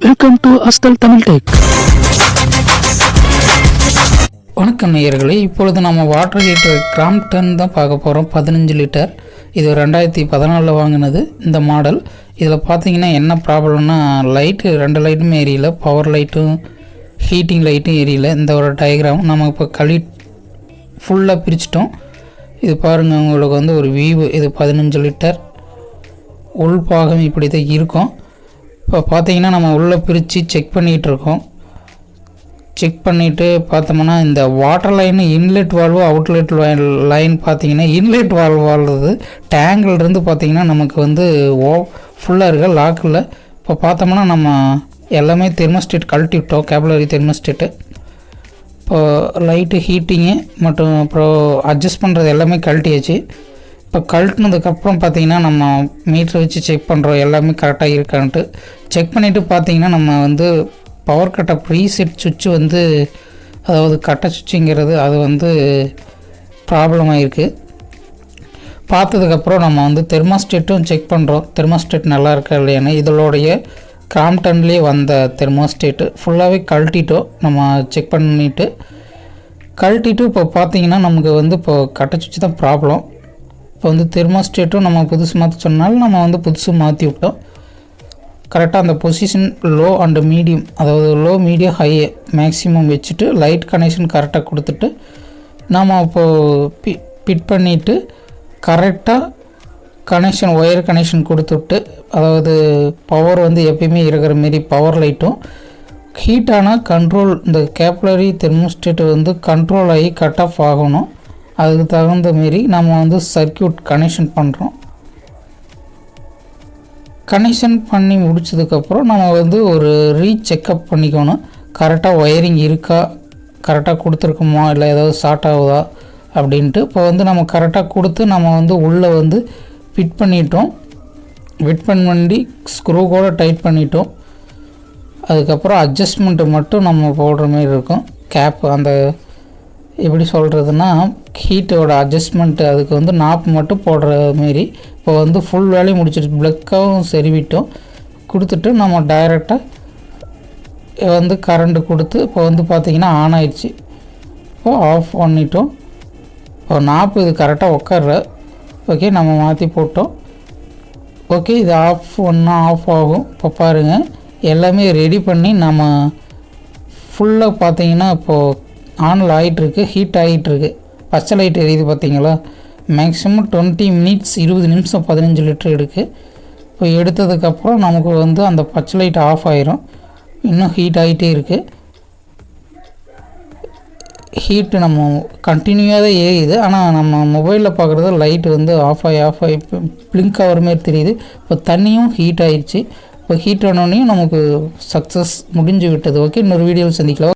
Welcome to Asathal Tamil Tech. வணக்கம் நேயர்களே, இப்பொழுது நம்ம வாட்டர் ஹீட்டர் Crompton தான் பார்க்க போகிறோம். 15 லிட்டர். இது 2014 வாங்கினது இந்த மாடல். இதில் பார்த்தீங்கன்னா என்ன ப்ராப்ளம்னா, லைட்டு 2 லைட்டுமே எரியல, பவர் லைட்டும் ஹீட்டிங் லைட்டும் எரியல. இந்த ஒரு டயக்ராம் நம்ம இப்போ ஃபுல்லாக பிரிச்சிட்டோம். இது பாருங்கள், உங்களுக்கு வந்து ஒரு வியூ. இது 15 லிட்டர் உள் பாகம் இப்படி தான் இருக்கும். இப்போ பார்த்தீங்கன்னா நம்ம உள்ளே பிரித்து செக் பண்ணிகிட்ருக்கோம். செக் பண்ணிவிட்டு பார்த்தோம்னா இந்த water line inlet valve outlet line பார்த்தீங்கன்னா இன்லெட் வால்வு டேங்கிலிருந்து பார்த்தீங்கன்னா நமக்கு வந்து ஃபுல்லாக இருக்க லாக்கில். இப்போ பார்த்தோம்னா நம்ம எல்லாமே தெர்மோஸ்டேட் கழட்டி விட்டோம், கேபிலரி தெர்மோஸ்டேட்டு. இப்போ லைட்டு ஹீட்டிங்கு மற்றும் அப்புறம் அட்ஜஸ்ட் பண்ணுறது எல்லாமே கழட்டியாச்சு. இப்போ கழட்டினதுக்கப்புறம் பார்த்தீங்கன்னா நம்ம மீட்டரை வச்சு செக் பண்ணுறோம் எல்லாமே கரெக்டாக இருக்கான்ட்டு. செக் பண்ணிவிட்டு பார்த்தீங்கன்னா நம்ம வந்து பவர் கட்டை ப்ரீசெட் சுவிட்சு வந்து, அதாவது கட்டை சுவிட்சுங்கிறது அது வந்து ப்ராப்ளம் ஆகிருக்கு. பார்த்ததுக்கப்புறம் நம்ம வந்து தெர்மோஸ்டேட்டும் செக் பண்ணுறோம், தெர்மோஸ்டேட் நல்லா இருக்கா இல்லையான்னு. இதோடைய கிராம்ப்டன்லேயே வந்த தெர்மோஸ்டேட்டு ஃபுல்லாகவே கழட்டிட்டோம். நம்ம செக் பண்ணிவிட்டு இப்போ பார்த்தீங்கன்னா நமக்கு வந்து இப்போ கட்டை சுவிட்சு தான் ப்ராப்ளம். இப்போ வந்து தெர்மோஸ்டேட்டும் நம்ம புதுசு மாற்ற சொன்னாலும் நம்ம வந்து புதுசு மாற்றி விட்டோம். கரெக்டாக அந்த பொசிஷன் லோ அண்டு மீடியம், அதாவது லோ மீடியம் ஹை மேக்ஸிமம் வச்சுட்டு லைட் கனெக்ஷன் கரெக்டாக கொடுத்துட்டு நம்ம இப்போது ஃபிட் பண்ணிவிட்டு கரெக்டாக கனெக்ஷன் ஒயர் கனெக்ஷன் கொடுத்துட்டு, அதாவது பவர் வந்து எப்பயுமே இருக்கிற மாரி பவர் லைட்டும் ஹீட்டானால் கண்ட்ரோல், இந்த கேப்லரி தெர்மோஸ்டேட் வந்து கண்ட்ரோல் ஆகி கட் ஆஃப் ஆகணும். அதுக்கு தகுந்த மாரி நம்ம வந்து சர்க்யூட் கனெக்ஷன் பண்ணுறோம். கனெக்ஷன் பண்ணி முடிச்சதுக்கப்புறம் நம்ம வந்து ஒரு ரீசெக்கப் பண்ணிக்கணும். கரெக்டாக ஒயரிங் இருக்கா, கரெக்டாக கொடுத்துருக்கோமா, இல்லை ஏதாவது ஷார்ட் ஆகுதா அப்படின்ட்டு. இப்போ வந்து நம்ம கரெக்டாக கொடுத்து நம்ம வந்து உள்ளே வந்து ஃபிட் பண்ணிட்டோம். ஃபிட் பண்ணி ஸ்க்ரூ கூட டைட் பண்ணிட்டோம். அதுக்கப்புறம் அட்ஜஸ்ட்மெண்ட்டு மட்டும் நம்ம போடுற மாரி இருக்கும். கேப் அந்த எப்படி சொல்கிறதுனா ஹீட்டோட அட்ஜஸ்ட்மெண்ட்டு, அதுக்கு வந்து நாப்பு மட்டும் போடுற மாரி. இப்போ வந்து ஃபுல் வேலையும் முடிச்சிட்டு ப்ளக்காகவும் செருவிட்டோம். கொடுத்துட்டு நம்ம டைரெக்டாக வந்து கரண்ட்டு கொடுத்து இப்போ வந்து பார்த்திங்கன்னா ஆன் ஆயிடுச்சு. இப்போ ஆஃப் பண்ணிட்டோம். இப்போ நாப்பு இது கரெக்டாக உட்கார்ற. ஓகே, நம்ம மாற்றி போட்டோம். ஓகே, இது ஆஃப் ஆஃப் ஆகும். இப்போ பாருங்கள், எல்லாமே ரெடி பண்ணி நம்ம ஃபுல்லாக பார்த்திங்கன்னா இப்போது ஆனில் ஆகிட்டுருக்கு, ஹீட் ஆகிட்டுருக்கு. பச்சை லைட் எரியுது பார்த்தீங்களா. மேக்ஸிமம் 20 மினிட்ஸ் 20 நிமிஷம் 15 லிட்டர் எடுக்கு. இப்போ எடுத்ததுக்கப்புறம் நமக்கு வந்து அந்த பச்சை லைட் ஆஃப் ஆயிரும். இன்னும் ஹீட் ஆகிட்டே இருக்குது. ஹீட்டு நம்ம கண்டினியூவாக தான் ஏறியுது. ஆனால் நம்ம மொபைலில் பார்க்குறது லைட்டு வந்து ஆஃப் ஆகி பிளிங்க் ஆகிற மாதிரி தெரியுது. இப்போ தண்ணியும் ஹீட் ஆகிடுச்சு. இப்போ ஹீட் ஆனோடனே நமக்கு சக்ஸஸ் முடிஞ்சு விட்டது. ஓகே, இன்னொரு வீடியோவில் சந்திக்கலாம்.